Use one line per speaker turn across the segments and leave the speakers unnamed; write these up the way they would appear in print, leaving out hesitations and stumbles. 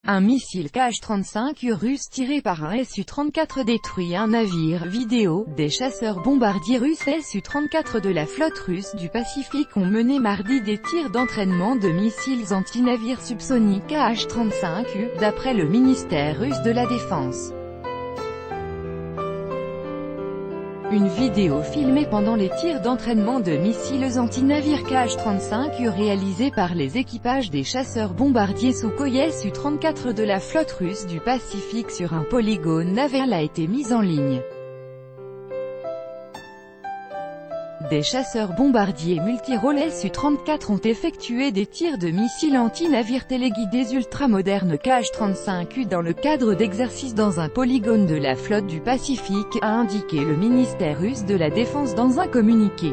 Un missile Kh-35 russe tiré par un Su-34 détruit un navire. Vidéo. Des chasseurs bombardiers russes Su-34 de la flotte russe du Pacifique ont mené mardi des tirs d'entraînement de missiles anti-navires subsoniques Kh-35U, d'après le ministère russe de la Défense. Une vidéo filmée pendant les tirs d'entraînement de missiles anti-navires Kh-35U réalisés par les équipages des chasseurs bombardiers Sukhoi Su-34 de la flotte russe du Pacifique sur un polygone naval a été mise en ligne. Des chasseurs bombardiers multirôles Su-34 ont effectué des tirs de missiles anti-navires téléguidés ultramodernes Kh-35U dans le cadre d'exercices dans un polygone de la flotte du Pacifique, a indiqué le ministère russe de la Défense dans un communiqué.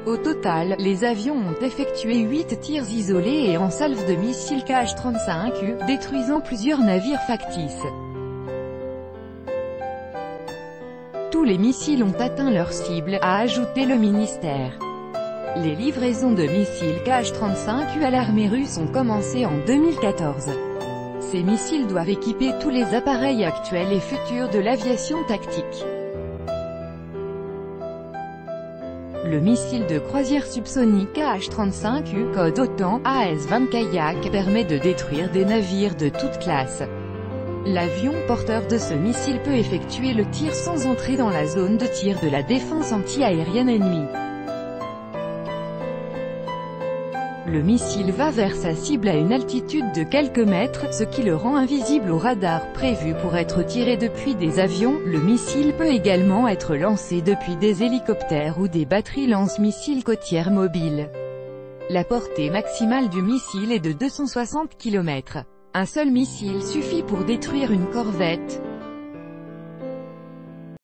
Au total, les avions ont effectué 8 tirs isolés et en salve de missiles Kh-35U, détruisant plusieurs navires factices. Tous les missiles ont atteint leur cible, a ajouté le ministère. Les livraisons de missiles Kh-35U à l'armée russe ont commencé en 2014. Ces missiles doivent équiper tous les appareils actuels et futurs de l'aviation tactique. Le missile de croisière subsonique Kh-35U, code OTAN, AS-20 Kayak, permet de détruire des navires de toute classe. L'avion porteur de ce missile peut effectuer le tir sans entrer dans la zone de tir de la défense anti-aérienne ennemie. Le missile va vers sa cible à une altitude de quelques mètres, ce qui le rend invisible au radar. Prévu pour être tiré depuis des avions, le missile peut également être lancé depuis des hélicoptères ou des batteries lance-missiles côtières mobiles. La portée maximale du missile est de 260 km. Un seul missile suffit pour détruire une corvette.